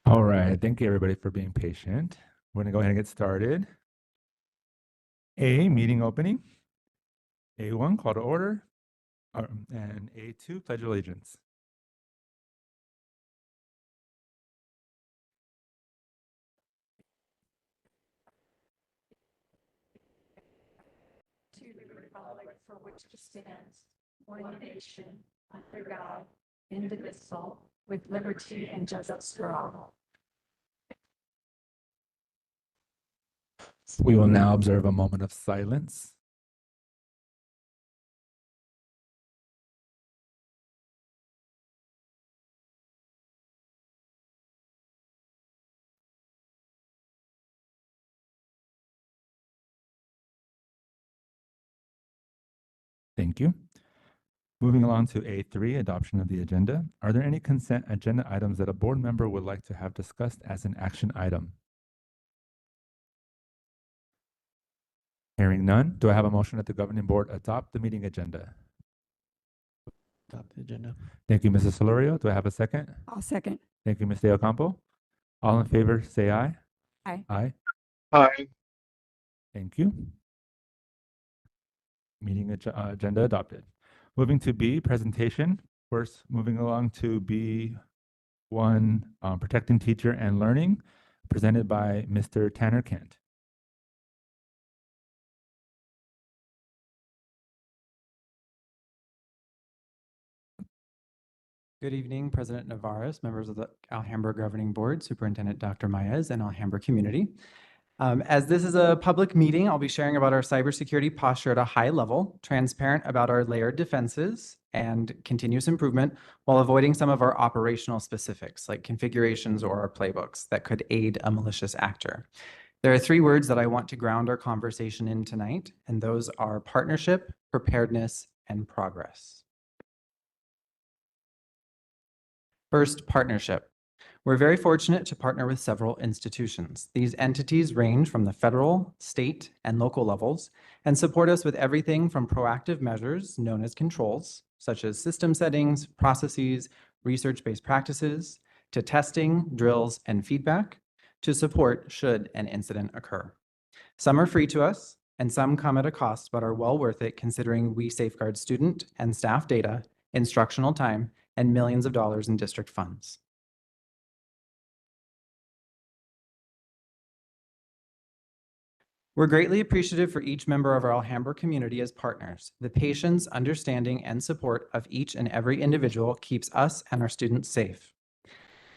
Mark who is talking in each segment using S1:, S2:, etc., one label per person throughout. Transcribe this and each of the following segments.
S1: All right, thank you everybody for being patient. We're gonna go ahead and get started. A, meeting opening. A1, call to order. And A2, pledge allegiance.
S2: To the republic for which it stands, one nation, under God, indivisible, with liberty and justice for all.
S1: We will now observe a moment of silence. Thank you. Moving along to A3, adoption of the agenda. Are there any consent agenda items that a board member would like to have discussed as an action item? Hearing none, do I have a motion that the governing board adopt the meeting agenda?
S3: Adopt the agenda.
S1: Thank you, Mrs. Solorio. Do I have a second?
S2: I'll second.
S1: Thank you, Ms. De Ocampo. All in favor, say aye.
S2: Aye.
S1: Aye.
S3: Aye.
S1: Thank you. Meeting agenda adopted. Moving to B, presentation. First, moving along to B1, protecting teacher and learning, presented by Mr. Tanner Kent.
S4: Good evening, President Navarez, members of the Alhambra Governing Board, Superintendent Dr. Maez, and Alhambra community. As this is a public meeting, I'll be sharing about our cybersecurity posture at a high level, transparent about our layered defenses and continuous improvement, while avoiding some of our operational specifics like configurations or our playbooks that could aid a malicious actor. There are three words that I want to ground our conversation in tonight, and those are partnership, preparedness, and progress. First, partnership. We're very fortunate to partner with several institutions. These entities range from the federal, state, and local levels and support us with everything from proactive measures known as controls, such as system settings, processes, research-based practices, to testing, drills, and feedback, to support should an incident occur. Some are free to us, and some come at a cost, but are well worth it considering we safeguard student and staff data, instructional time, and millions of dollars in district funds. We're greatly appreciative for each member of our Alhambra community as partners. The patience, understanding, and support of each and every individual keeps us and our students safe.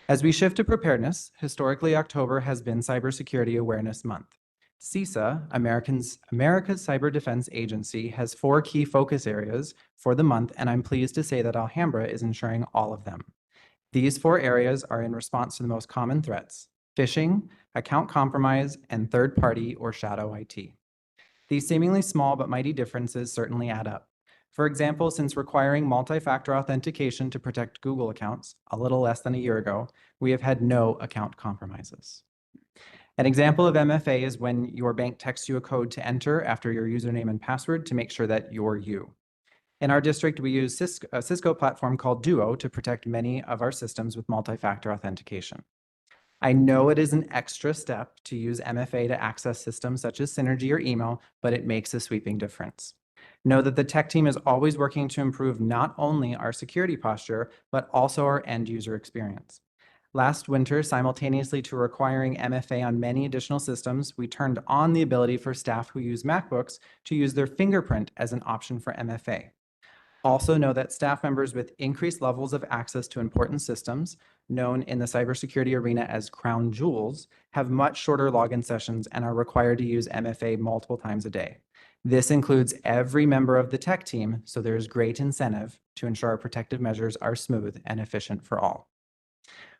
S4: As we shift to preparedness, historically October has been Cybersecurity Awareness Month. CISA, America's Cyber Defense Agency, has 4 key focus areas for the month, and I'm pleased to say that Alhambra is ensuring all of them. These 4 areas are in response to the most common threats: phishing, account compromise, and third-party or shadow IT. These seemingly small but mighty differences certainly add up. For example, since requiring multi-factor authentication to protect Google accounts a little less than a year ago, we have had no account compromises. An example of MFA is when your bank texts you a code to enter after your username and password to make sure that you're you. In our district, we use a Cisco platform called Duo to protect many of our systems with multi-factor authentication. I know it is an extra step to use MFA to access systems such as Synergy or email, but it makes a sweeping difference. Know that the tech team is always working to improve not only our security posture, but also our end user experience. Last winter, simultaneously to requiring MFA on many additional systems, we turned on the ability for staff who use MacBooks to use their fingerprint as an option for MFA. Also know that staff members with increased levels of access to important systems, known in the cybersecurity arena as crown jewels, have much shorter login sessions and are required to use MFA multiple times a day. This includes every member of the tech team, so there is great incentive to ensure our protective measures are smooth and efficient for all.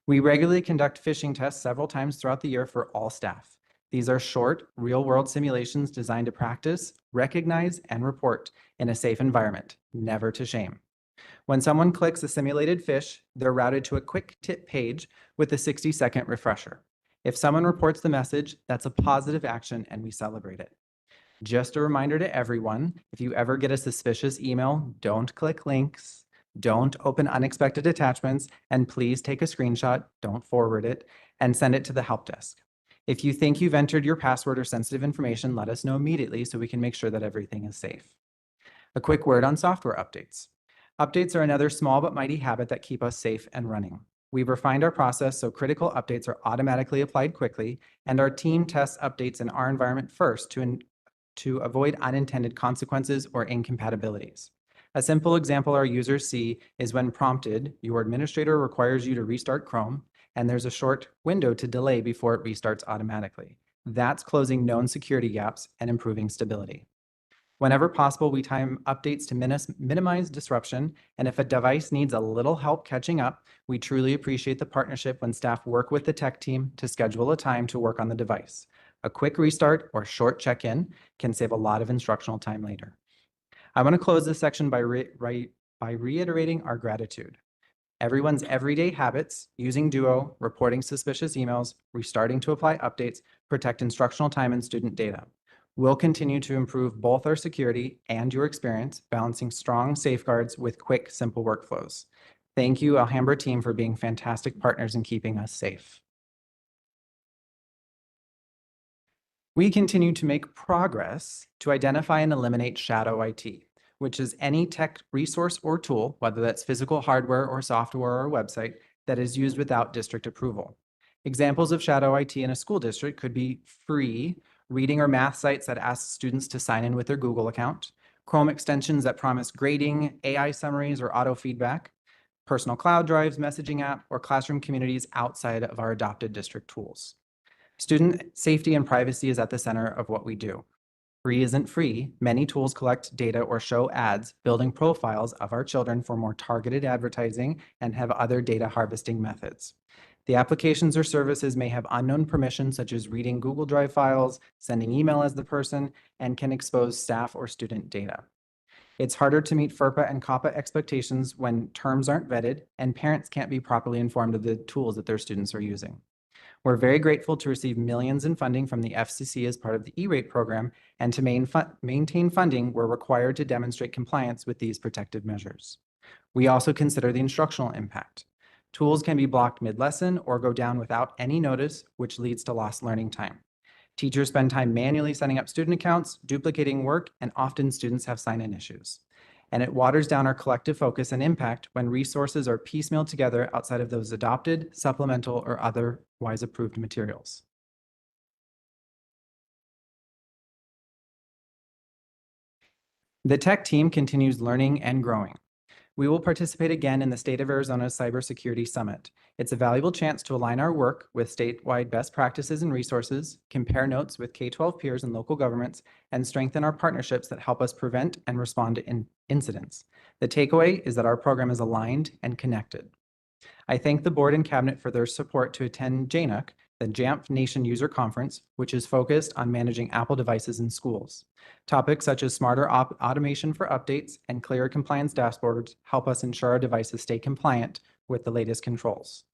S4: We regularly conduct phishing tests several times throughout the year for all staff. These are short, real-world simulations designed to practice, recognize, and report in a safe environment, never to shame. When someone clicks a simulated phish, they're routed to a quick tip page with a 60-second refresher. If someone reports the message, that's a positive action and we celebrate it. Just a reminder to everyone, if you ever get a suspicious email, don't click links, don't open unexpected attachments, and please take a screenshot, don't forward it, and send it to the help desk. If you think you've entered your password or sensitive information, let us know immediately so we can make sure that everything is safe. A quick word on software updates. Updates are another small but mighty habit that keep us safe and running. We've refined our process so critical updates are automatically applied quickly, and our team tests updates in our environment first to avoid unintended consequences or incompatibilities. A simple example our users see is when prompted, your administrator requires you to restart Chrome, and there's a short window to delay before it restarts automatically. That's closing known security gaps and improving stability. Whenever possible, we time updates to minimize disruption, and if a device needs a little help catching up, we truly appreciate the partnership when staff work with the tech team to schedule a time to work on the device. A quick restart or short check-in can save a lot of instructional time later. I want to close this section by reiterating our gratitude. Everyone's everyday habits, using Duo, reporting suspicious emails, restarting to apply updates, protect instructional time and student data. We'll continue to improve both our security and your experience, balancing strong safeguards with quick, simple workflows. Thank you, Alhambra team, for being fantastic partners in keeping us safe. We continue to make progress to identify and eliminate shadow IT, which is any tech resource or tool, whether that's physical hardware or software or website, that is used without district approval. Examples of shadow IT in a school district could be free reading or math sites that ask students to sign in with their Google account, Chrome extensions that promise grading, AI summaries, or auto feedback, personal cloud drives, messaging app, or classroom communities outside of our adopted district tools. Student safety and privacy is at the center of what we do. Free isn't free. Many tools collect data or show ads, building profiles of our children for more targeted advertising and have other data harvesting methods. The applications or services may have unknown permissions, such as reading Google Drive files, sending email as the person, and can expose staff or student data. It's harder to meet FERPA and COPPA expectations when terms aren't vetted and parents can't be properly informed of the tools that their students are using. We're very grateful to receive millions in funding from the FCC as part of the E-rate program, and to maintain funding, we're required to demonstrate compliance with these protective measures. We also consider the instructional impact. Tools can be blocked mid-lesson or go down without any notice, which leads to lost learning time. Teachers spend time manually setting up student accounts, duplicating work, and often students have sign-in issues. And it waters down our collective focus and impact when resources are piecemealed together outside of those adopted, supplemental, or otherwise approved materials. The tech team continues learning and growing. We will participate again in the State of Arizona's Cybersecurity Summit. It's a valuable chance to align our work with statewide best practices and resources, compare notes with K-12 peers and local governments, and strengthen our partnerships that help us prevent and respond to incidents. The takeaway is that our program is aligned and connected. I thank the board and cabinet for their support to attend JNUC, the Jamf Nation User Conference, which is focused on managing Apple devices in schools. Topics such as smarter automation for updates and clearer compliance dashboards help us ensure our devices stay compliant with the latest controls.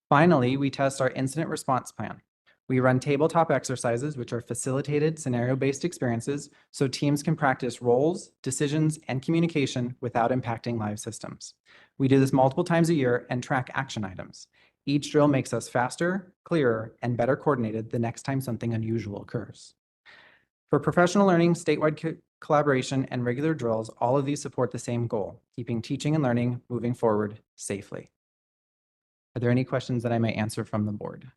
S4: Finally, we test our incident response plan. We run tabletop exercises, which are facilitated scenario-based experiences, so teams can practice roles, decisions, and communication without impacting live systems. We do this multiple times a year and track action items. Each drill makes us faster, clearer, and better coordinated the next time something unusual occurs. For professional learning, statewide collaboration, and regular drills, all of these support the same goal, keeping teaching and learning moving forward safely. Are there any questions that I may answer from the board?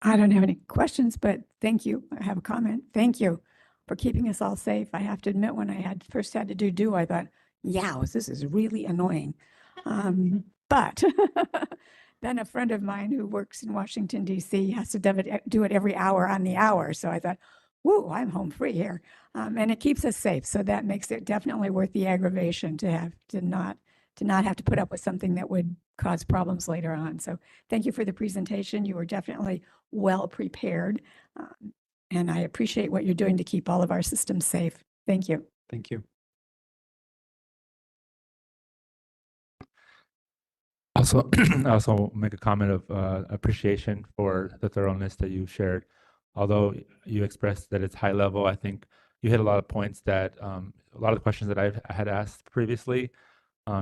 S2: I don't have any questions, but thank you. I have a comment. Thank you for keeping us all safe. I have to admit, when I first had to do Duo, I thought, yeah, this is really annoying. But then a friend of mine who works in Washington, D.C. has to do it every hour on the hour. So I thought, whoa, I'm home free here. And it keeps us safe. So that makes it definitely worth the aggravation to not have to put up with something that would cause problems later on. So thank you for the presentation. You were definitely well prepared. And I appreciate what you're doing to keep all of our systems safe. Thank you.
S4: Thank you.
S1: Also, I also make a comment of appreciation for the thoroughness that you shared. Although you expressed that it's high level, I think you hit a lot of points that a lot of the questions that I had asked previously,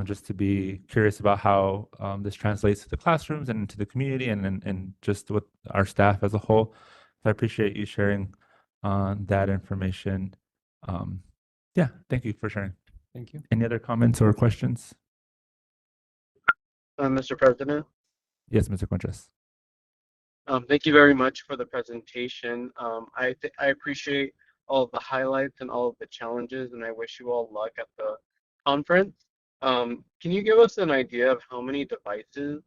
S1: just to be curious about how this translates to the classrooms and to the community and just with our staff as a whole. So I appreciate you sharing that information. Yeah, thank you for sharing.
S4: Thank you.
S1: Any other comments or questions?
S3: Mr. President,
S1: Yes, Mr. Quintres.
S3: thank you very much for the presentation. I appreciate all of the highlights and all of the challenges, and I wish you all luck at the conference. Can you give us an idea of how many devices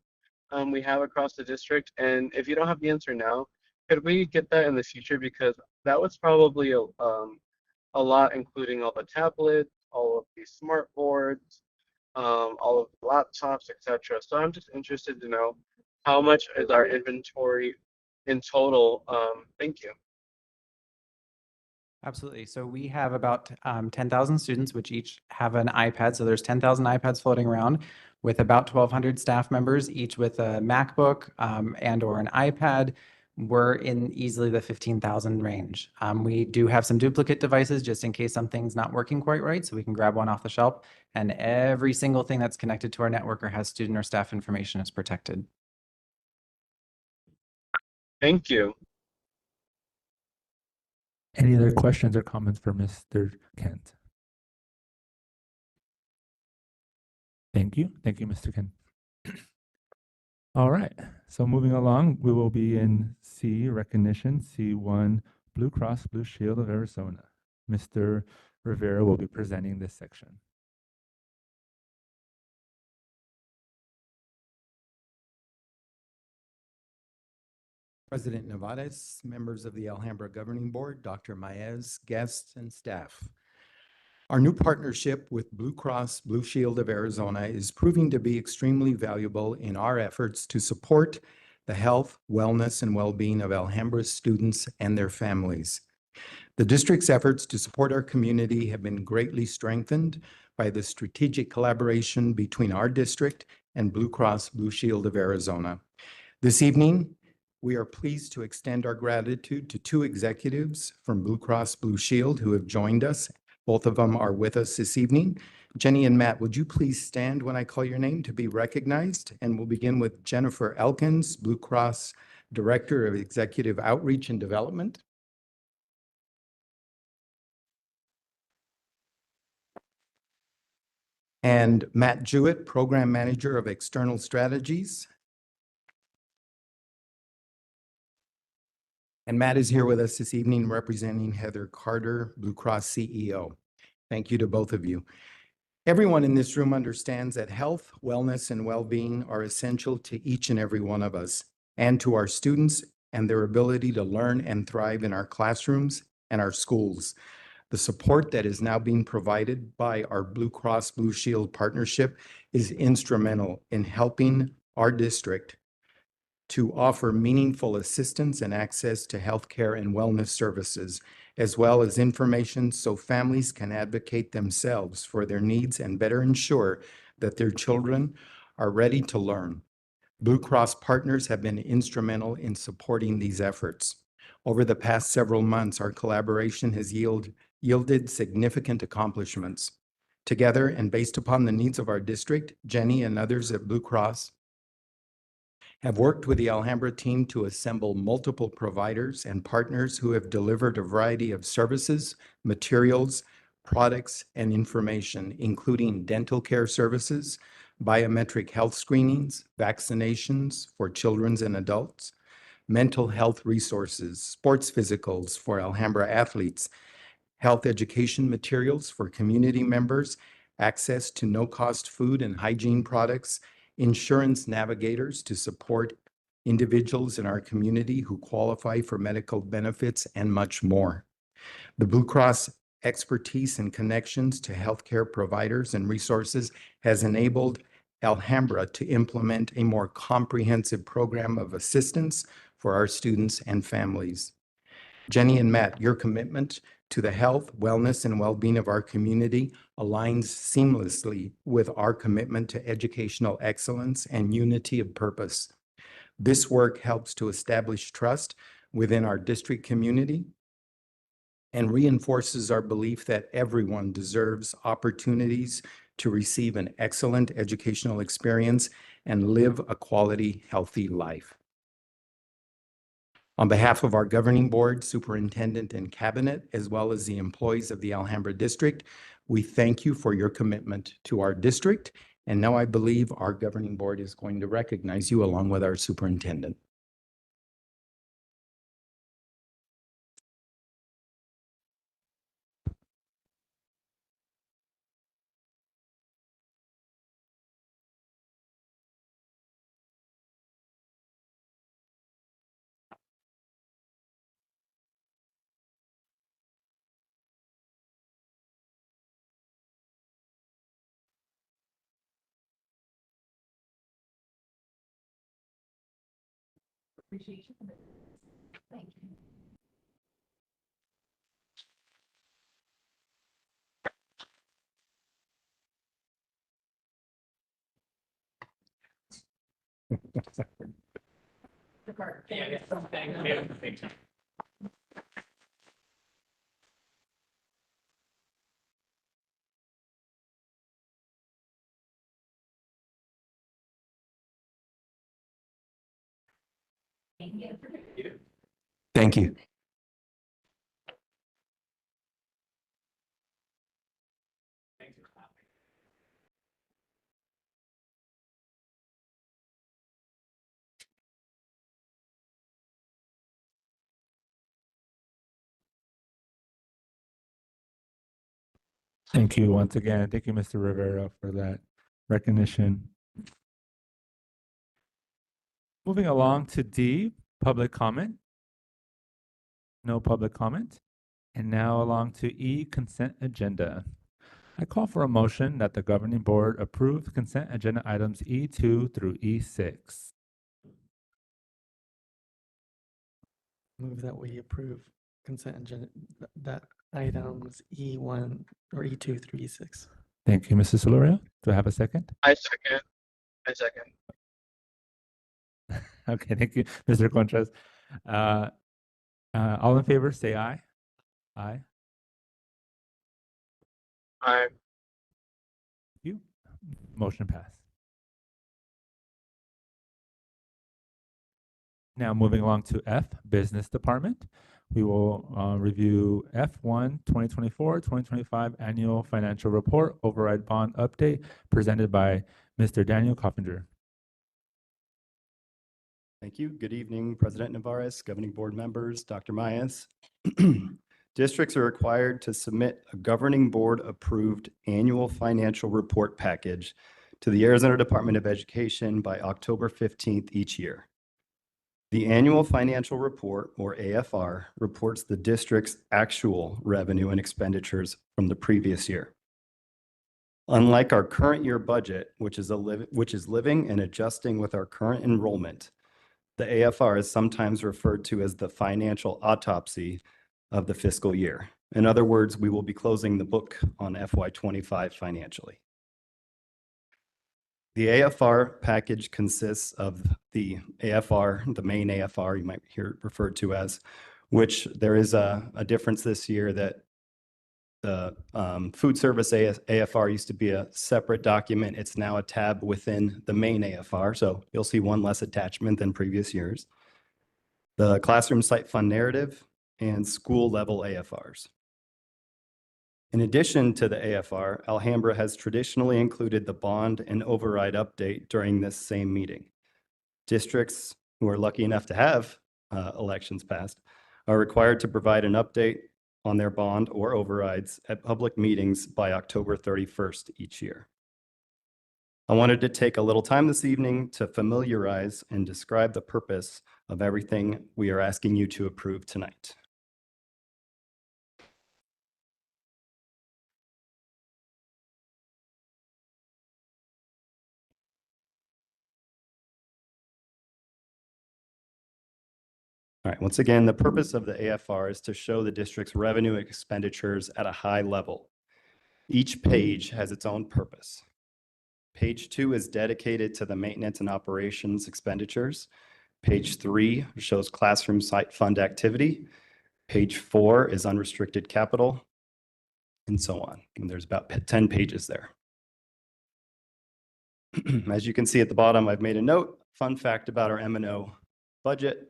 S3: we have across the district? And if you don't have the answer now, could we get that in the future? Because that was probably a lot, including all the tablets, all of these smart boards, all of the laptops, etc. So I'm just interested to know how much is our inventory in total. Thank you.
S4: Absolutely. So we have about 10,000 students, which each have an iPad. So there's 10,000 iPads floating around with about 1,200 staff members, each with a MacBook and or an iPad. We're in easily the 15,000 range. We do have some duplicate devices just in case something's not working quite right. So we can grab one off the shelf, and every single thing that's connected to our network or has student or staff information is protected.
S3: Thank you.
S1: Any other questions or comments for Mr. Kent? Thank you. Thank you, Mr. Kent. All right. So moving along, we will be in C, recognition, C1, Blue Cross Blue Shield of Arizona. Mr. Rivera will be presenting this section.
S5: President Nevares, members of the Alhambra Governing Board, Dr. Maez, guests, and staff. Our new partnership with Blue Cross Blue Shield of Arizona is proving to be extremely valuable in our efforts to support the health, wellness, and well-being of Alhambra's students and their families. The district's efforts to support our community have been greatly strengthened by the strategic collaboration between our district and Blue Cross Blue Shield of Arizona. This evening, we are pleased to extend our gratitude to two executives from Blue Cross Blue Shield who have joined us. Both of them are with us this evening. Jenny and Matt, would you please stand when I call your name to be recognized? And we'll begin with Jennifer Elkins, Blue Cross Director of Executive Outreach and Development. And Matt Jewett, Program Manager of External Strategies. And Matt is here with us this evening representing Heather Carter, Blue Cross CEO. Thank you to both of you. Everyone in this room understands that health, wellness, and well-being are essential to each and every one of us and to our students and their ability to learn and thrive in our classrooms and our schools. The support that is now being provided by our Blue Cross Blue Shield partnership is instrumental in helping our district to offer meaningful assistance and access to healthcare and wellness services, as well as information so families can advocate themselves for their needs and better ensure that their children are ready to learn. Blue Cross partners have been instrumental in supporting these efforts. Over the past several months, our collaboration has yielded significant accomplishments. Together and based upon the needs of our district, Jenny and others at Blue Cross have worked with the Alhambra team to assemble multiple providers and partners who have delivered a variety of services, materials, products, and information, including dental care services, biometric health screenings, vaccinations for children and adults, mental health resources, sports physicals for Alhambra athletes, health education materials for community members, access to no-cost food and hygiene products, insurance navigators to support individuals in our community who qualify for medical benefits, and much more. The Blue Cross expertise and connections to healthcare providers and resources has enabled Alhambra to implement a more comprehensive program of assistance for our students and families. Jenny and Matt, your commitment to the health, wellness, and well-being of our community aligns seamlessly with our commitment to educational excellence and unity of purpose. This work helps to establish trust within our district community and reinforces our belief that everyone deserves opportunities to receive an excellent educational experience and live a quality, healthy life. On behalf of our governing board, superintendent, and cabinet, as well as the employees of the Alhambra District, we thank you for your commitment to our district. And now I believe our governing board is going to recognize you along with our superintendent. Thank you.
S1: Thank you once again. Thank you, Mr. Rivera, for that recognition. Moving along to D, public comment. No public comment. And now along to E, consent agenda. I call for a motion that the governing board approve consent agenda items E2 through E6.
S6: Move that we approve consent agenda, that items E1 or E2 through E6.
S1: Thank you, Mrs. Solorio. Do I have a second?
S3: I second. I second.
S1: Okay, thank you, Mr. Contras. All in favor, say aye. Aye.
S3: I
S1: Thank you. Motion passed. Now moving along to F, Business Department. We will review F1 2024-2025 Annual Financial Report Override Bond Update presented by Mr. Daniel Coffinger.
S7: Thank you. Good evening, President Navarez, governing board members, Dr. Mayas. Districts are required to submit a governing board approved annual financial report package to the Arizona Department of Education by October 15th each year. The annual financial report, or AFR, reports the district's actual revenue and expenditures from the previous year. Unlike our current year budget, which is living and adjusting with our current enrollment, the AFR is sometimes referred to as the financial autopsy of the fiscal year. In other words, we will be closing the book on FY25 financially. The AFR package consists of the AFR, the main AFR you might hear it referred to as, which there is a difference this year that the food service AFR used to be a separate document. It's now a tab within the main AFR, so you'll see one less attachment than previous years. The classroom site fund narrative and school level AFRs. In addition to the AFR, Alhambra has traditionally included the bond and override update during this same meeting. Districts who are lucky enough to have elections passed are required to provide an update on their bond or overrides at public meetings by October 31st each year. I wanted to take a little time this evening to familiarize and describe the purpose of everything we are asking you to approve tonight. All right, once again, the purpose of the AFR is to show the district's revenue and expenditures at a high level. Each page has its own purpose. Page 2 is dedicated to the maintenance and operations expenditures. Page 3 shows classroom site fund activity. Page 4 is unrestricted capital, and so on. And there's about 10 pages there. As you can see at the bottom, I've made a note, fun fact about our M&O budget,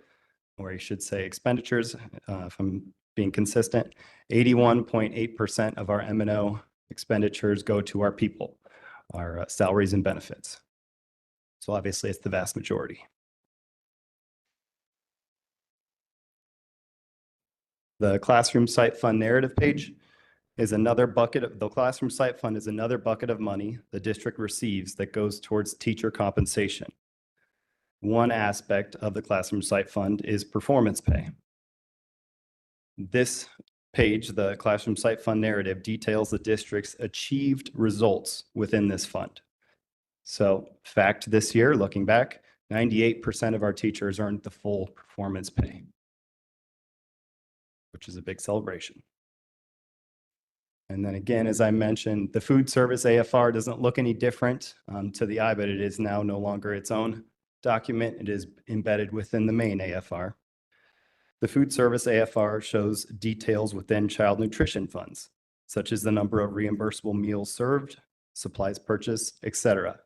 S7: or I should say expenditures, if I'm being consistent, 81.8% of our M&O expenditures go to our people, our salaries and benefits. So obviously it's the vast majority. The classroom site fund narrative page is another bucket of the classroom site fund is another bucket of money the district receives that goes towards teacher compensation. One aspect of the classroom site fund is performance pay. This page, the classroom site fund narrative, details the district's achieved results within this fund. So fact this year, looking back, 98% of our teachers earned the full performance pay, which is a big celebration. And then again, as I mentioned, the food service AFR doesn't look any different to the eye, but it is now no longer its own document. It is embedded within the main AFR. The food service AFR shows details within child nutrition funds, such as the number of reimbursable meals served, supplies purchased, etc.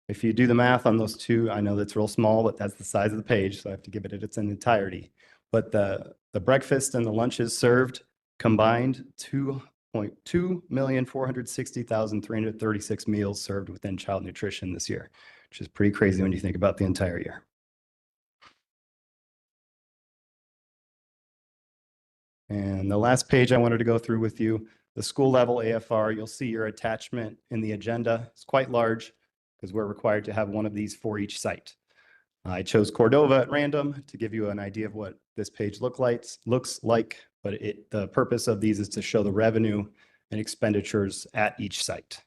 S7: If you do the math on those two, I know that's real small, but that's the size of the page, so I have to give it its entirety. But the breakfast and the lunches served combined 2,460,336 meals served within child nutrition this year, which is pretty crazy when you think about the entire year. And the last page I wanted to go through with you, the school level AFR, you'll see your attachment in the agenda. It's quite large because we're required to have one of these for each site. I chose Cordova at random to give you an idea of what this page looks like, but the purpose of these is to show the revenue and expenditures at each site.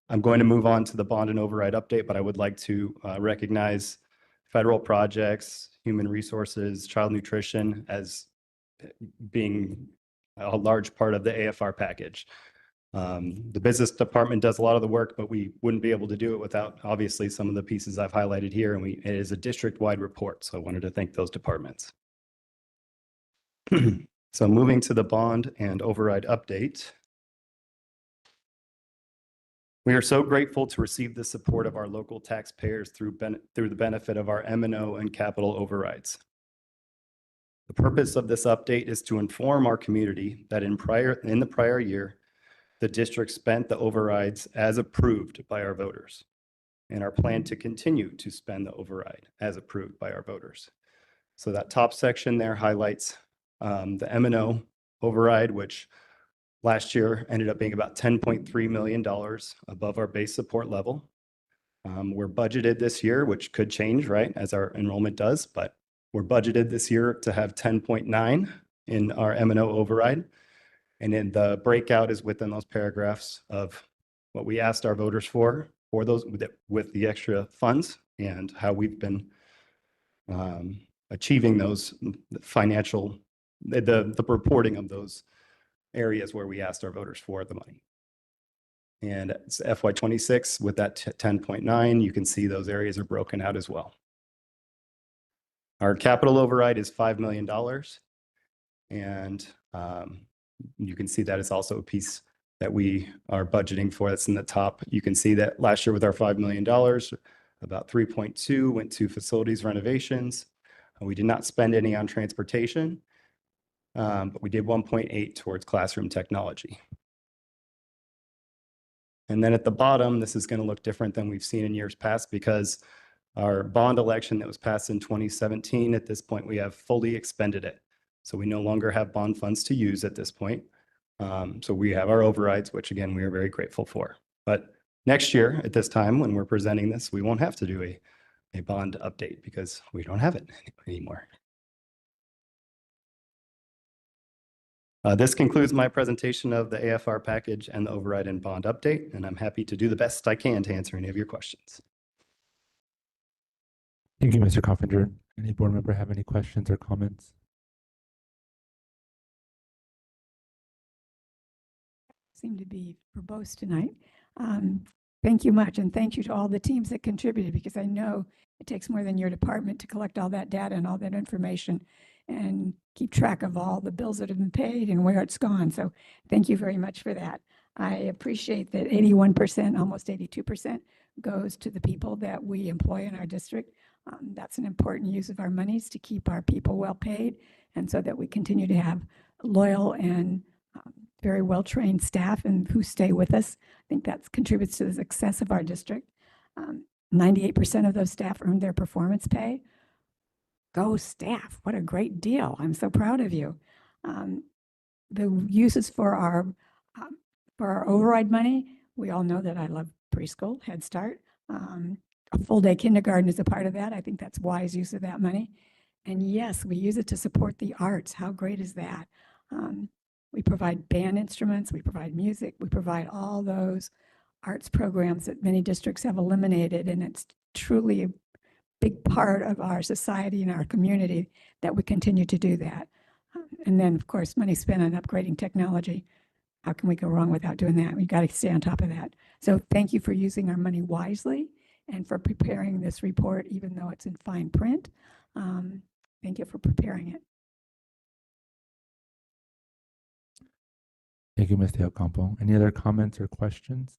S7: I'm going to move on to the bond and override update, but I would like to recognize federal projects, human resources, child nutrition as being a large part of the AFR package. The business department does a lot of the work, but we wouldn't be able to do it without obviously some of the pieces I've highlighted here, and it is a district-wide report, so I wanted to thank those departments. So moving to the bond and override update. We are so grateful to receive the support of our local taxpayers through the benefit of our M&O and capital overrides. The purpose of this update is to inform our community that in the prior year, the district spent the overrides as approved by our voters, and our plan to continue to spend the override as approved by our voters. So that top section there highlights the M&O override, which last year ended up being about $10.3 million above our base support level. We're budgeted this year, which could change, right, as our enrollment does, but we're budgeted this year to have 10.9 in our M&O override. And then the breakout is within those paragraphs of what we asked our voters for those with the extra funds and how we've been achieving those financial, the reporting of those areas where we asked our voters for the money. And it's FY26 with that 10.9, you can see those areas are broken out as well. Our capital override is $5 million. And you can see that it's also a piece that we are budgeting for. That's in the top. You can see that last year with our $5 million, about 3.2 went to facilities renovations. We did not spend any on transportation, but we did 1.8 towards classroom technology. And then at the bottom, this is going to look different than we've seen in years past because our bond election that was passed in 2017, at this point, we have fully expended it. So we no longer have bond funds to use at this point. So we have our overrides, which again, we are very grateful for. But next year at this time, when we're presenting this, we won't have to do a bond update because we don't have it anymore. This concludes my presentation of the AFR package and the override and bond update, and I'm happy to do the best I can to answer any of your questions.
S1: Thank you, Mr. Coffinger. Any board member have any questions or comments?
S2: Seem to be verbose tonight. Thank you much, and thank you to all the teams that contributed, because I know it takes more than your department to collect all that data and all that information and keep track of all the bills that have been paid and where it's gone. So thank you very much for that. I appreciate that 81%, almost 82% goes to the people that we employ in our district. That's an important use of our monies to keep our people well paid, and so that we continue to have loyal and very well-trained staff and who stay with us. I think that contributes to the success of our district. 98% of those staff earned their performance pay. Go staff, what a great deal. I'm so proud of you. The uses for our override money, we all know that I love preschool, Head Start. A full day kindergarten is a part of that. I think that's wise use of that money. And yes, we use it to support the arts. How great is that? We provide band instruments, we provide music, we provide all those arts programs that many districts have eliminated, and it's truly a big part of our society and our community that we continue to do that. And then, of course, money spent on upgrading technology. How can we go wrong without doing that? We got to stay on top of that. So thank you for using our money wisely and for preparing this report, even though it's in fine print. Thank you for preparing it.
S1: Thank you, Ms. Ocampo. Any other comments or questions?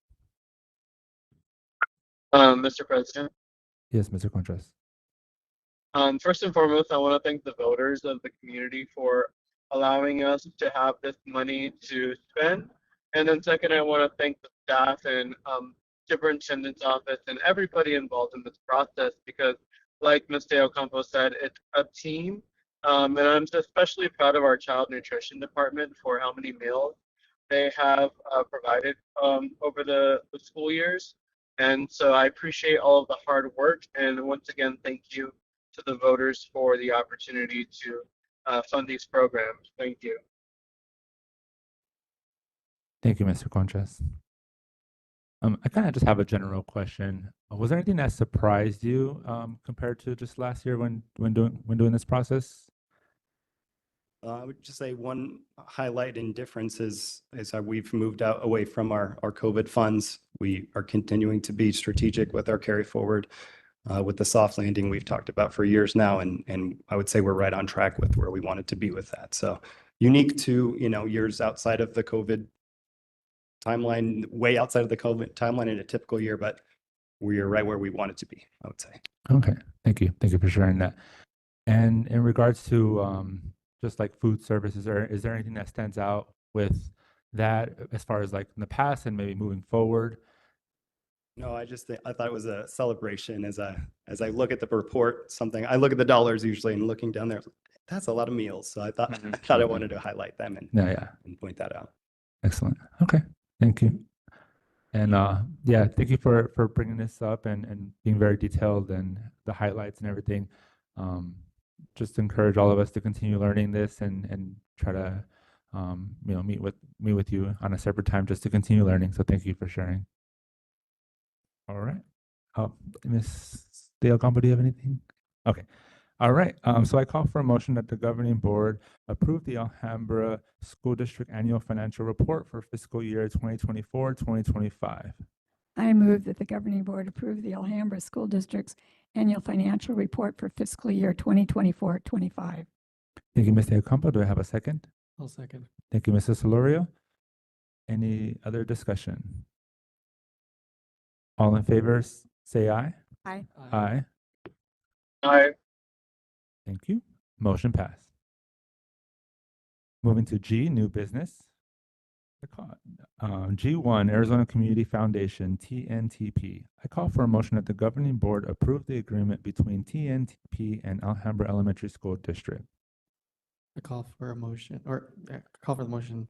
S3: Mr. President,
S1: Yes, Mr. Contreras.
S3: first and foremost, I want to thank the voters of the community for allowing us to have this money to spend. And then second, I want to thank the staff and superintendent's office and everybody involved in this process, because like Ms. De Ocampo said, it's a team. And I'm especially proud of our child nutrition department for how many meals they have provided over the school years. And so I appreciate all of the hard work. And once again, thank you to the voters for the opportunity to fund these programs. Thank you.
S1: Thank you, Mr. Contreras. I kind of just have a general question. Was there anything that surprised you compared to just last year when doing this process?
S7: I would just say one highlight and difference is we've moved away from our COVID funds. We are continuing to be strategic with our carry forward with the soft landing we've talked about for years now. And I would say we're right on track with where we wanted to be with that. So unique to, years outside of the COVID timeline, way outside of the COVID timeline in a typical year, but we're right where we want it to be, I would say.
S1: Okay, thank you. Thank you for sharing that. And in regards to just like food services, is there anything that stands out with that as far as like in the past and maybe moving forward?
S7: No, I thought it was a celebration as I look at the report, I look at the dollars usually and looking down there, that's a lot of meals. So I thought I wanted to highlight them and point that out.
S1: Excellent. Okay, thank you. And yeah, thank you for bringing this up and being very detailed and the highlights and everything. Just encourage all of us to continue learning this and try to meet with you on a separate time just to continue learning. So thank you for sharing. All right. Ms. De Ocampo, do you have anything? Okay. All right. So I call for a motion that the governing board approve the Alhambra School District Annual Financial Report for fiscal year 2024-2025.
S2: I move that the governing board approve the Alhambra School District's annual financial report for fiscal year 2024-25.
S1: Thank you, Ms. De Ocampo. Do I have a second?
S6: I'll second.
S1: Thank you, Mrs. Solorio. Any other discussion? All in favor, say aye.
S2: Aye.
S1: Aye.
S3: Aye.
S1: Thank you. Motion passed. Moving to G, new business. G1, Arizona Community Foundation, TNTP. I call for a motion that the governing board approve the agreement between TNTP and Alhambra Elementary School District.
S6: I call for a motion, call for the motion.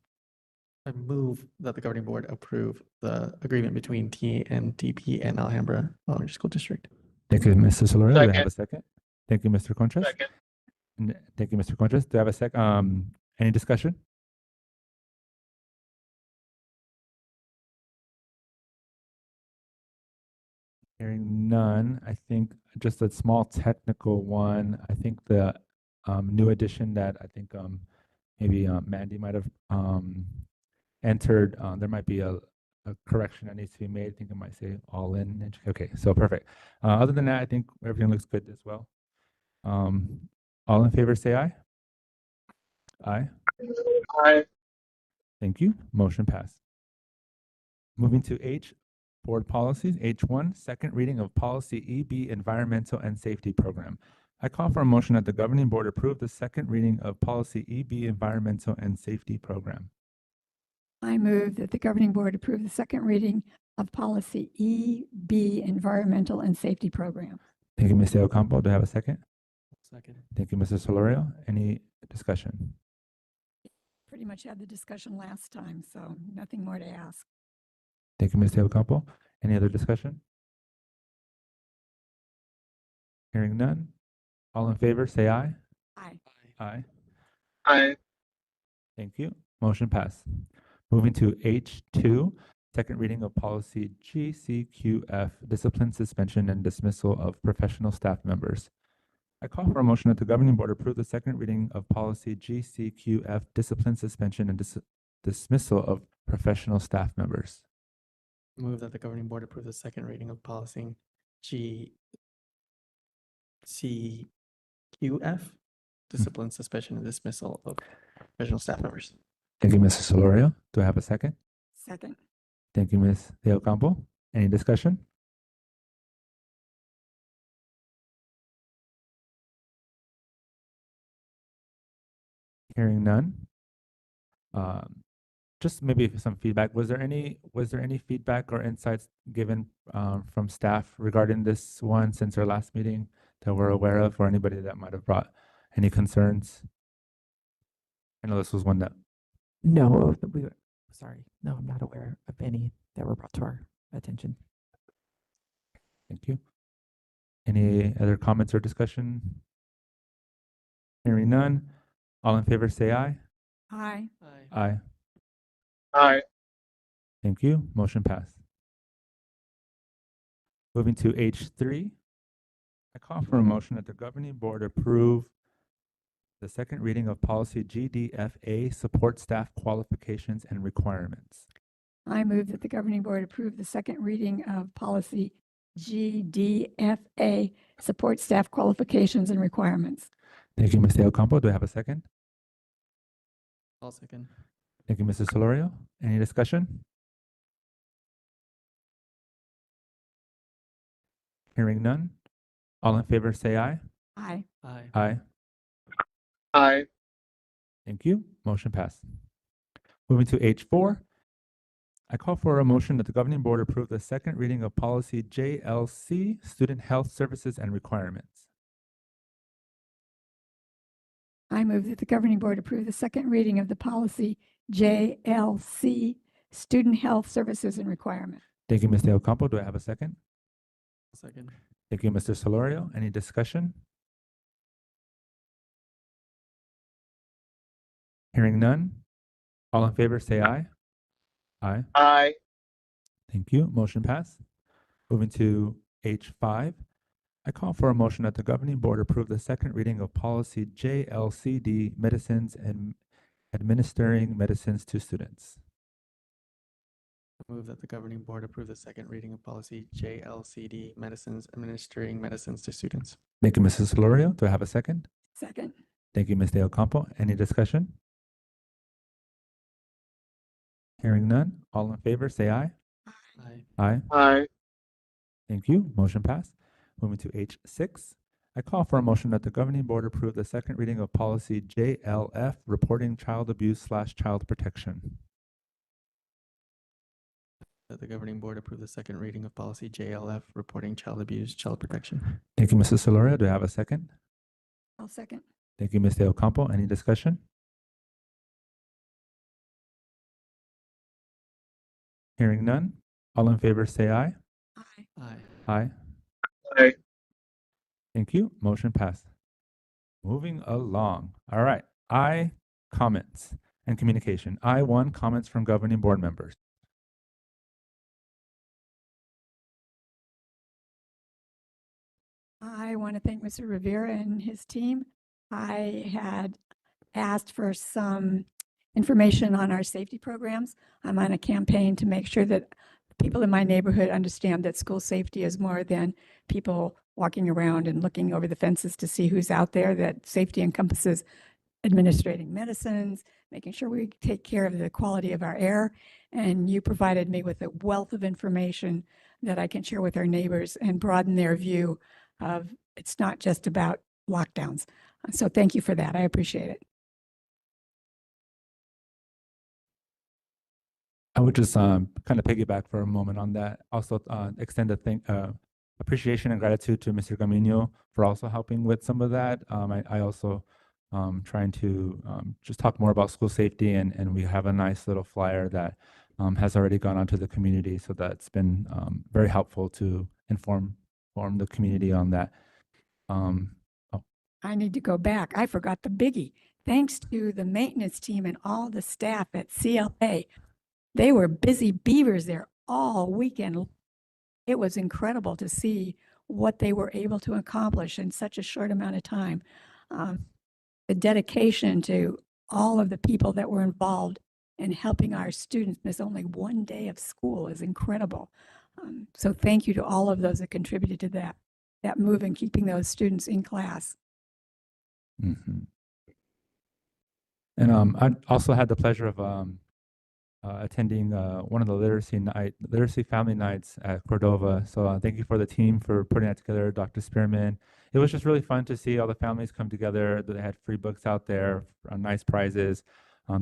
S6: I move that the governing board approve the agreement between TNTP and Alhambra Elementary School District.
S1: Thank you, Mr. Solorio. Do I have
S3: Second.
S1: a second? Thank you, Mr. Contreras.
S3: Second.
S1: And thank you, Mr. Contreras. Do I have a second? Any discussion? none, I think just a small technical one. I think the new addition that I think maybe Mandy might have entered, there might be a correction that needs to be made. I think it might say all in. Okay, so perfect. Other than that, I think everything looks good as well. All in favor, say aye. Aye.
S3: Aye.
S1: Thank you. Motion passed. Moving to H, board policies. H1, second reading of policy EB, environmental and safety program. I call for a motion that the governing board approve the second reading of policy EB, environmental and safety program.
S2: I move that the governing board approve the second reading of policy EB, environmental and safety program.
S1: Thank you, Mr. Ocampo. Do I have a second?
S6: Second.
S1: Thank you, Mr. Solorio. Any discussion?
S2: Pretty much had the discussion last time, so nothing more to ask.
S1: Thank you, Mr. Ocampo. Any other discussion? Hearing none. All in favor, say aye.
S2: Aye.
S1: Aye.
S3: Aye.
S1: Thank you. Motion passed. Moving to H2, second reading of policy GCQF, discipline, suspension, and dismissal of professional staff members. I call for a motion that the governing board approve the second reading of policy GCQF, discipline, suspension, and dismissal of professional staff members.
S6: Move that the governing board approve the second reading of policy GCQF, discipline, suspension, and dismissal of professional staff members.
S1: Thank you, Mr. Solorio. Do I have a second?
S2: Second.
S1: Thank you, Ms. De Ocampo. Any discussion? Hearing none. Just maybe some feedback. Was there any feedback or insights given from staff regarding this one since our last meeting that we're aware of, or anybody that might have brought any concerns? I know this was one that.
S8: No, sorry. No, I'm not aware of any that were brought to our attention.
S1: Thank you. Any other comments or discussion? Hearing none. All in favor, say aye.
S2: Aye.
S1: Aye.
S3: Aye.
S1: Thank you. Motion passed. Moving to H3, I call for a motion that the governing board approve the second reading of policy GDFA, support staff qualifications and requirements.
S2: I move that the governing board approve the second reading of policy GDFA, support staff qualifications and requirements.
S1: Thank you, Mr. Ocampo. Do I have a second?
S6: I'll second.
S1: Thank you, Mr. Solorio. Any discussion? Hearing none. All in favor, say aye.
S2: Aye.
S6: Aye.
S1: Aye.
S3: Aye.
S1: Thank you. Motion passed. Moving to H4, I call for a motion that the governing board approve the second reading of policy JLC, student health services and requirements.
S2: I move that the governing board approve the second reading of the policy JLC, student health services and requirements.
S1: Thank you, Mr. Ocampo. Do I have a second?
S6: Second.
S1: Thank you, Mr. Solorio. Any discussion? Hearing none. All in favor, say aye. Aye.
S3: Aye.
S1: Thank you. Motion passed. Moving to H5, I call for a motion that the governing board approve the second reading of policy JLCD, medicines and administering medicines to students.
S6: Move that the governing board approve the second reading of policy JLCD, medicines, administering medicines to students.
S1: Thank you, Mrs. Solorio. Do I have a second?
S2: Second.
S1: Thank you, Ms. De Ocampo. Any discussion? Hearing none. All in favor, say aye.
S6: Aye.
S1: Aye.
S3: Aye.
S1: Thank you. Motion passed. Moving to H6, I call for a motion that the governing board approve the second reading of policy JLF, reporting child abuse / child protection.
S6: That the governing board approve the second reading of policy JLF, reporting child abuse, child protection.
S1: Thank you, Mrs. Solorio. Do I have a second?
S2: I'll second.
S1: Thank you, Ms. De Ocampo. Any discussion? Hearing none. All in favor, say aye.
S2: Aye.
S6: Aye.
S1: Aye.
S3: Aye.
S1: Thank you. Motion passed. Moving along. All right. I, comments and communication. I1, comments from governing board members.
S2: I want to thank Mr. Rivera and his team. I had asked for some information on our safety programs. I'm on a campaign to make sure that people in my neighborhood understand that school safety is more than people walking around and looking over the fences to see who's out there, that safety encompasses administrating medicines, making sure we take care of the quality of our air. And you provided me with a wealth of information that I can share with our neighbors and broaden their view of it's not just about lockdowns. So thank you for that. I appreciate it.
S1: I would just kind of piggyback for a moment on that. Also extend a appreciation and gratitude to Mr. Camino for also helping with some of that. I also trying to just talk more about school safety, and we have a nice little flyer that has already gone onto the community. So that's been very helpful to inform the community on that.
S2: I need to go back. I forgot the biggie. Thanks to the maintenance team and all the staff at CLA, they were busy beavers there all weekend. It was incredible to see what they were able to accomplish in such a short amount of time. The dedication to all of the people that were involved in helping our students miss only one day of school is incredible. So thank you to all of those that contributed to that move and keeping those students in class.
S1: Mhm. And I also had the pleasure of attending one of the literacy family nights at Cordova. So thank you for the team for putting that together, Dr. Spearman. It was just really fun to see all the families come together. They had free books out there, nice prizes. I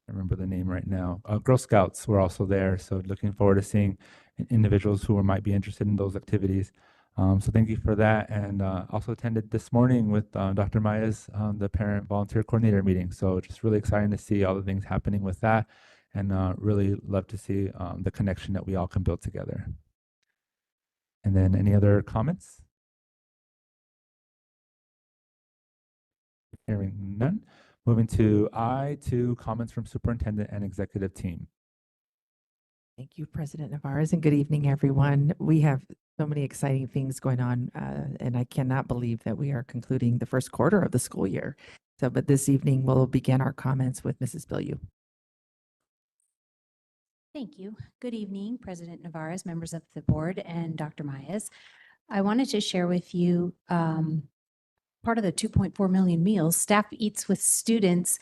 S1: remember the name right now. Girl Scouts were also there. So looking forward to seeing individuals who might be interested in those activities. So thank you for that. And also attended this morning with Dr. Maya's, the parent volunteer coordinator meeting. So just really exciting to see all the things happening with that, and really love to see the connection that we all can build together. And then any other comments? Hearing none. Moving to I2, comments from superintendent and executive team.
S8: Thank you, President Navarez, and good evening, everyone. We have so many exciting things going on, and I cannot believe that we are concluding the first quarter of the school year. So, but this evening we'll begin our comments with Mrs. Bilyeu.
S9: Thank you. Good evening, President Navarez, members of the board, and Dr. Myers. I wanted to share with you part of the 2.4 million meals staff eats with students,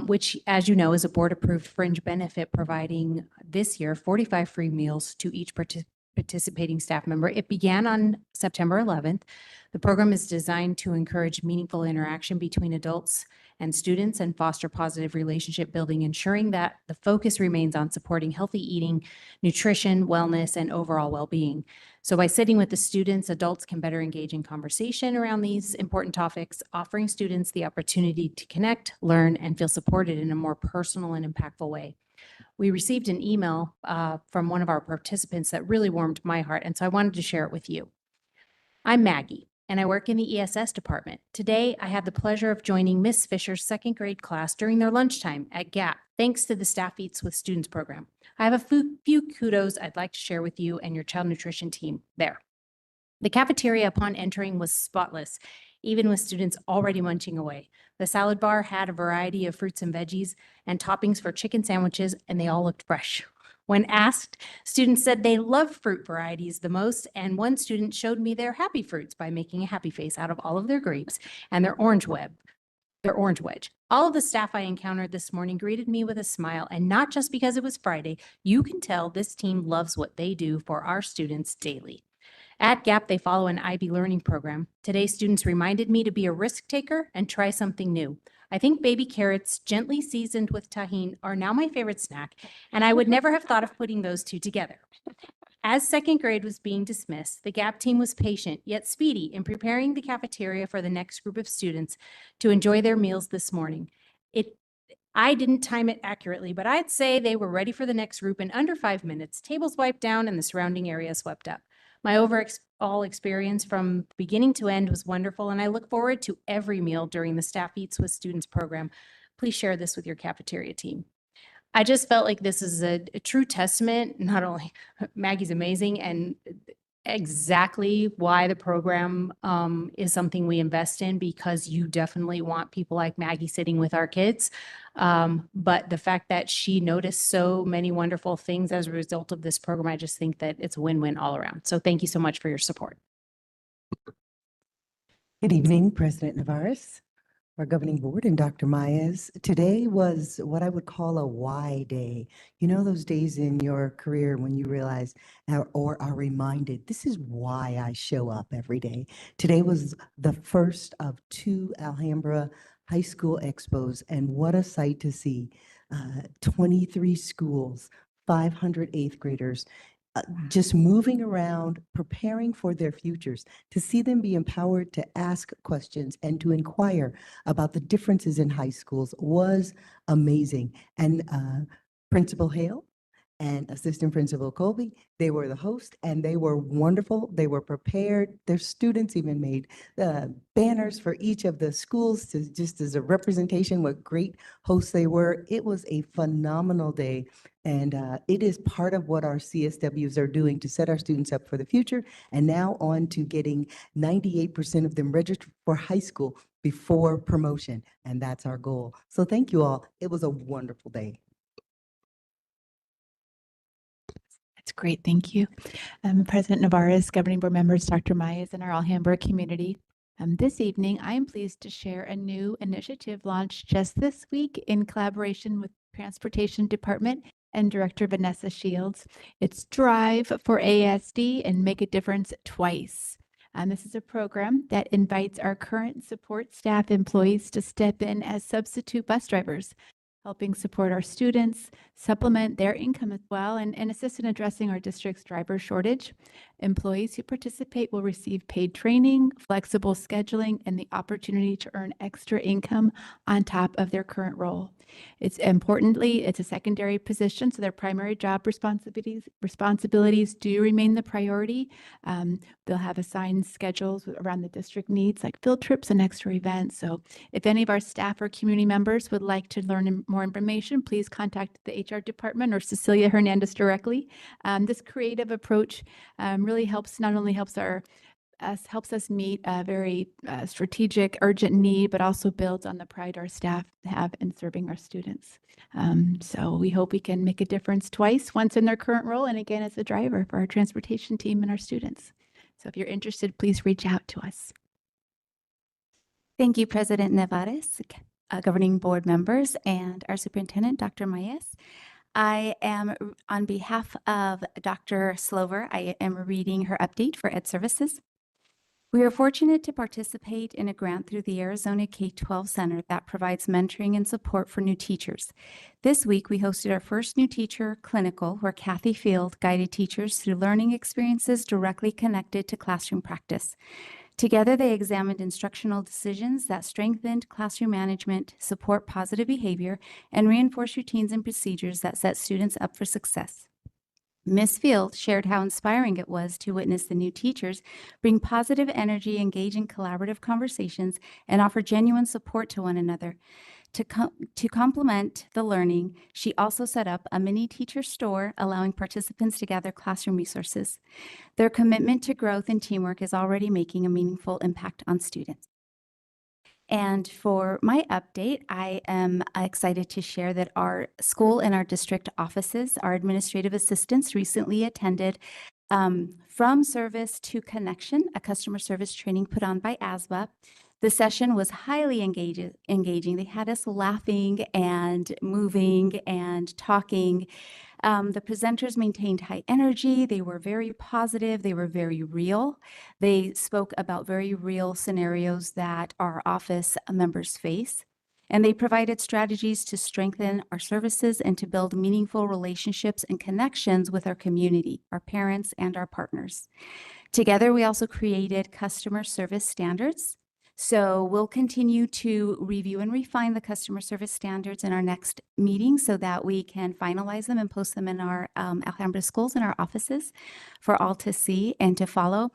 S9: which, as you know, is a board-approved fringe benefit, providing this year 45 free meals to each participating staff member. It began on September 11th. The program is designed to encourage meaningful interaction between adults and students and foster positive relationship building, ensuring that the focus remains on supporting healthy eating, nutrition, wellness, and overall well-being. So by sitting with the students, adults can better engage in conversation around these important topics, offering students the opportunity to connect, learn, and feel supported in a more personal and impactful way. We received an email from one of our participants that really warmed my heart, and so I wanted to share it with you. I'm Maggie, and I work in the ESS department. Today, I had the pleasure of joining Miss Fisher's second grade class during their lunchtime at GAP, thanks to the Staff Eats with Students program. I have a few kudos I'd like to share with you and your child nutrition team there. The cafeteria upon entering was spotless, even with students already munching away. The salad bar had a variety of fruits and veggies and toppings for chicken sandwiches, and they all looked fresh. When asked, students said they love fruit varieties the most, and one student showed me their happy fruits by making a happy face out of all of their grapes and their orange wedge. All of the staff I encountered this morning greeted me with a smile, and not just because it was Friday. You can tell this team loves what they do for our students daily. At GAP, they follow an IB learning program. Today, students reminded me to be a risk taker and try something new. I think baby carrots gently seasoned with tahini are now my favorite snack, and I would never have thought of putting those two together. As second grade was being dismissed, the GAP team was patient yet speedy in preparing the cafeteria for the next group of students to enjoy their meals this morning. I didn't time it accurately, but I'd say they were ready for the next group in under 5 minutes. Tables wiped down and the surrounding area swept up. My overall experience from beginning to end was wonderful, and I look forward to every meal during the Staff Eats with Students program. Please share this with your cafeteria team. I just felt like this is a true testament, not only Maggie's amazing and exactly why the program is something we invest in, because you definitely want people like Maggie sitting with our kids. But the fact that she noticed so many wonderful things as a result of this program, I just think that it's a win-win all around. So thank you so much for your support.
S10: Good evening, President Navarez, our governing board, and Dr. Maez. Today was what I would call a why day. You know, those days in your career when you realize or are reminded, this is why I show up every day. Today was the first of 2 Alhambra High School Expos, and what a sight to see. 23 schools, 500 eighth graders, just moving around, preparing for their futures, to see them be empowered to ask questions and to inquire about the differences in high schools was amazing. And Principal Hale and Assistant Principal Colby, they were the host and they were wonderful. They were prepared. Their students even made banners for each of the schools to just as a representation what great hosts they were. It was a phenomenal day. And it is part of what our CSWs are doing to set our students up for the future. And now on to getting 98% of them registered for high school before promotion. And that's our goal. So thank you all. It was a wonderful day.
S11: That's great. Thank you. President Navarez, governing board members, Dr. Maez, and our Alhambra community. This evening, I am pleased to share a new initiative launched just this week in collaboration with Transportation Department and Director Vanessa Shields. It's Drive for ASD and Make a Difference Twice. This is a program that invites our current support staff employees to step in as substitute bus drivers, helping support our students, supplement their income as well, and assist in addressing our district's driver shortage. Employees who participate will receive paid training, flexible scheduling, and the opportunity to earn extra income on top of their current role. It's a secondary position, so their primary job responsibilities do remain the priority. They'll have assigned schedules around the district needs, like field trips and extra events. So if any of our staff or community members would like to learn more information, please contact the HR department or Cecilia Hernandez directly. This creative approach really not only helps us meet a very strategic, urgent need, but also builds on the pride our staff have in serving our students. So we hope we can make a difference twice, once in their current role and again as a driver for our transportation team and our students. So if you're interested, please reach out to us.
S12: Thank you, President Nevares, governing board members, and our superintendent, Dr. Maez. I am, on behalf of Dr. Slover, I am reading her update for Ed Services. We are fortunate to participate in a grant through the Arizona K-12 Center that provides mentoring and support for new teachers. This week, we hosted our first new teacher clinical where Kathy Field guided teachers through learning experiences directly connected to classroom practice. Together, they examined instructional decisions that strengthened classroom management, support positive behavior, and reinforce routines and procedures that set students up for success. Ms. Field shared how inspiring it was to witness the new teachers bring positive energy, engage in collaborative conversations, and offer genuine support to one another. To complement the learning, she also set up a mini teacher store, allowing participants to gather classroom resources. Their commitment to growth and teamwork is already making a meaningful impact on students. And for my update, I am excited to share that our school and our district offices, our administrative assistants recently attended From Service to Connection, a customer service training put on by ASBA. The session was highly engaging. They had us laughing and moving and talking. The presenters maintained high energy. They were very positive. They were very real. They spoke about very real scenarios that our office members face. And they provided strategies to strengthen our services and to build meaningful relationships and connections with our community, our parents, and our partners. Together, we also created customer service standards, So we'll continue to review and refine the customer service standards in our next meeting so that we can finalize them and post them in our Alhambra schools and our offices for all to see and to follow.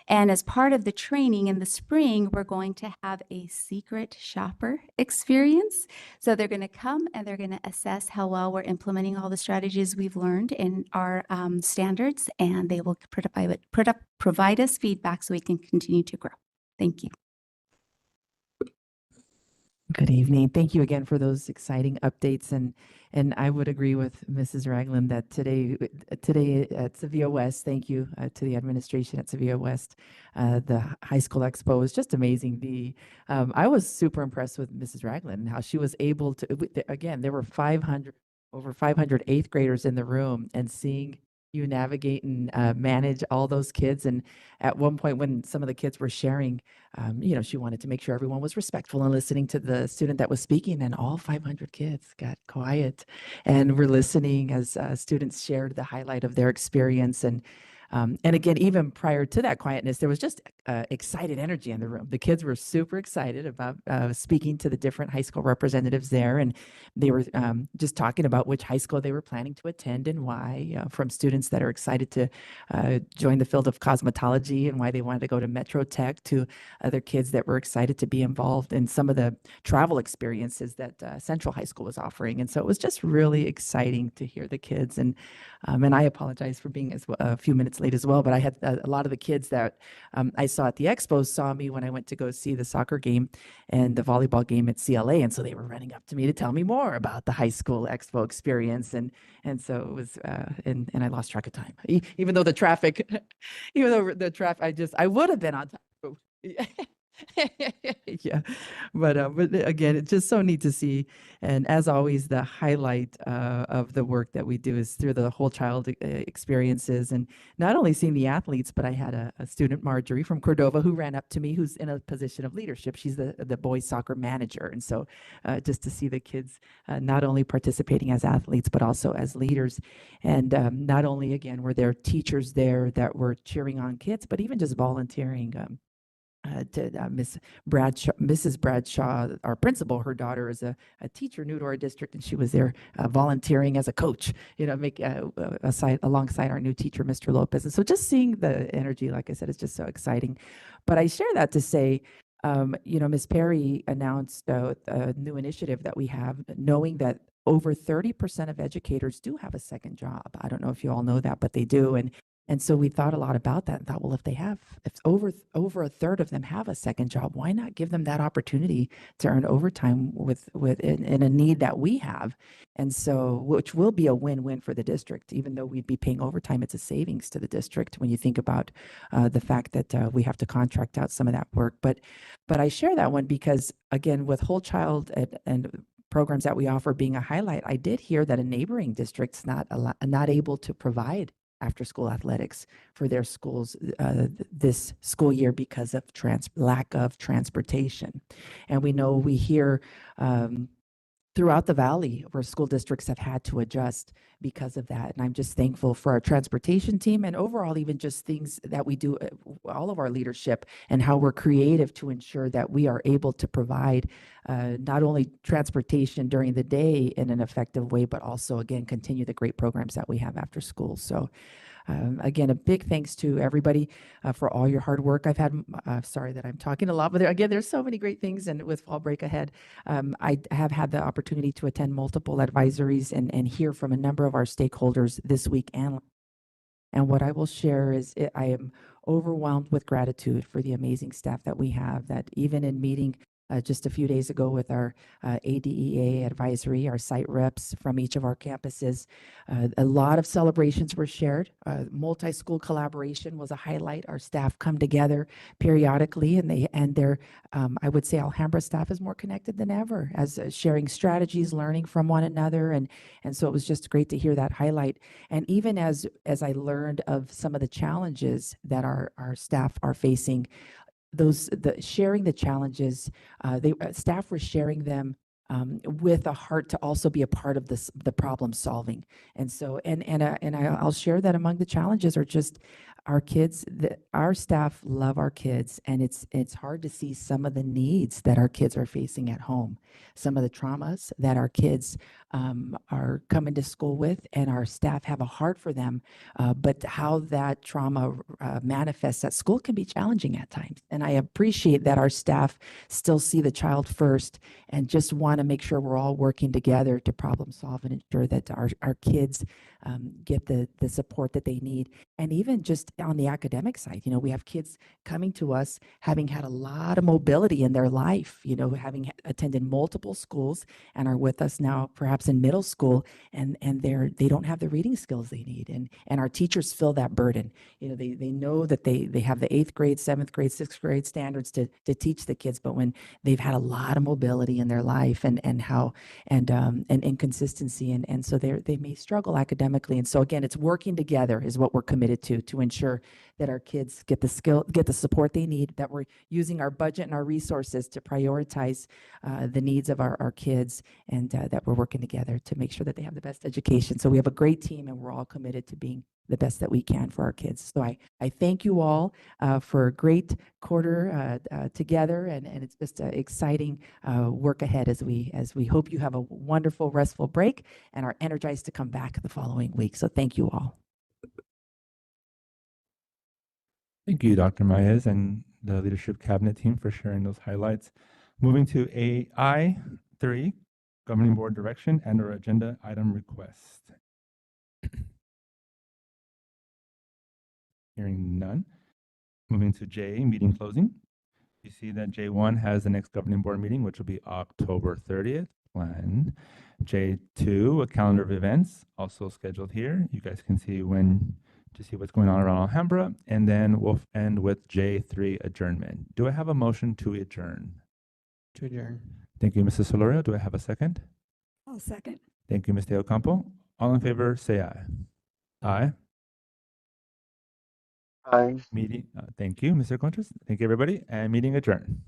S12: And as part of the training in the spring, we're going to have a secret shopper experience. So they're going to come and they're going to assess how well we're implementing all the strategies we've learned in our standards, and they will provide us feedback so we can continue to grow. Thank you.
S8: Good evening. Thank you again for those exciting updates. And I would agree with Mrs. Ragland that today at Sevilla West, thank you to the administration at Sevilla West. The high school expo was just amazing. I was super impressed with Mrs. Ragland and how she was able to, again, there were over 500 eighth graders in the room, and seeing you navigate and manage all those kids. And at one point when some of the kids were sharing, she wanted to make sure everyone was respectful and listening to the student that was speaking, and all 500 kids got quiet and were listening as students shared the highlight of their experience. And again, even prior to that quietness, there was just excited energy in the room. The kids were super excited about speaking to the different high school representatives there. And they were just talking about which high school they were planning to attend and why, from students that are excited to join the field of cosmetology and why they wanted to go to Metro Tech, to other kids that were excited to be involved in some of the travel experiences that Central High School was offering. And so it was just really exciting to hear the kids. And I apologize for being a few minutes late as well, but I had a lot of the kids that I saw at the expo saw me when I went to go see the soccer game and the volleyball game at CLA. And so they were running up to me to tell me more about the high school expo experience. And so it was, and I lost track of time, even though the traffic, I would have been on time. Yeah, but again, it's just so neat to see. And as always, the highlight of the work that we do is through the whole child experiences, and not only seeing the athletes, but I had a student, Marjorie from Cordova, who ran up to me, who's in a position of leadership. She's the boys soccer manager. And so just to see the kids not only participating as athletes, but also as leaders. And not only, again, were there teachers there that were cheering on kids, but even just volunteering. To Mrs. Bradshaw, our principal, her daughter is a teacher new to our district, and she was there volunteering as a coach, alongside our new teacher, Mr. Lopez. And so just seeing the energy, like I said, is just so exciting. But I share that to say, Ms. Perry announced a new initiative that we have, knowing that over 30% of educators do have a second job. I don't know if you all know that, but they do. And so we thought a lot about that and thought, well, if over a third of them have a second job, why not give them that opportunity to earn overtime in a need that we have? And so, which will be a win-win for the district. Even though we'd be paying overtime, it's a savings to the district when you think about the fact that we have to contract out some of that work. But I share that one because, again, with whole child and programs that we offer being a highlight, I did hear that a neighboring district's not able to provide after-school athletics for their schools this school year because of lack of transportation. And we hear throughout the valley where school districts have had to adjust because of that. And I'm just thankful for our transportation team and overall even just things that we do, all of our leadership, and how we're creative to ensure that we are able to provide not only transportation during the day in an effective way, but also, again, continue the great programs that we have after school. So again, a big thanks to everybody for all your hard work. Sorry that I'm talking a lot, but again, there's so many great things. And with fall break ahead, I have had the opportunity to attend multiple advisories and hear from a number of our stakeholders this week. And what I will share is I am overwhelmed with gratitude for the amazing staff that we have, that even in meeting just a few days ago with our ADEA advisory, our site reps from each of our campuses. A lot of celebrations were shared. Multi-school collaboration was a highlight. Our staff come together periodically, and I would say Alhambra staff is more connected than ever, as sharing strategies, learning from one another, and so it was just great to hear that highlight. And even as I learned of some of the challenges that our staff are facing, sharing the challenges, staff were sharing them with a heart to also be a part of this, the problem solving. And so, I'll share that among the challenges are just our kids, our staff love our kids, and it's hard to see some of the needs that our kids are facing at home, some of the traumas that our kids are coming to school with, and our staff have a heart for them. But how that trauma manifests at school can be challenging at times. And I appreciate that our staff still see the child first and just want to make sure we're all working together to problem solve and ensure that our kids get the support that they need. And even just on the academic side, we have kids coming to us having had a lot of mobility in their life, having attended multiple schools and are with us now perhaps in middle school, and they don't have the reading skills they need. And our teachers feel that burden. They know that they have the 8th grade, 7th grade, 6th grade standards to teach the kids, but when they've had a lot of mobility in their life and inconsistency, and so they may struggle academically. And so again, it's working together is what we're committed to ensure that our kids get the support they need, that we're using our budget and our resources to prioritize the needs of our kids, and that we're working together to make sure that they have the best education. So we have a great team, and we're all committed to being the best that we can for our kids. So I thank you all for a great quarter together, and it's just exciting work ahead as we hope you have a wonderful, restful break and are energized to come back the following week. So thank you all.
S1: Thank you, Dr. Maez and the leadership cabinet team for sharing those highlights. Moving to AI3, governing board direction and our agenda item request. Hearing none. Moving to J, meeting closing. You see that J1 has the next governing board meeting, which will be October 30th, planned. J2, a calendar of events, also scheduled here. You guys can see what's going on around Alhambra. And then we'll end with J3, adjournment. Do I have a motion to adjourn?
S6: To adjourn.
S1: Thank you, Mrs. Solorio. Do I have a second?
S2: I'll second.
S1: Thank you, Ms. De Ocampo. All in favor, say aye. Aye.
S3: Aye.
S1: Meeting, thank you, Mr. Contreras. Thank you, everybody, and meeting adjourned.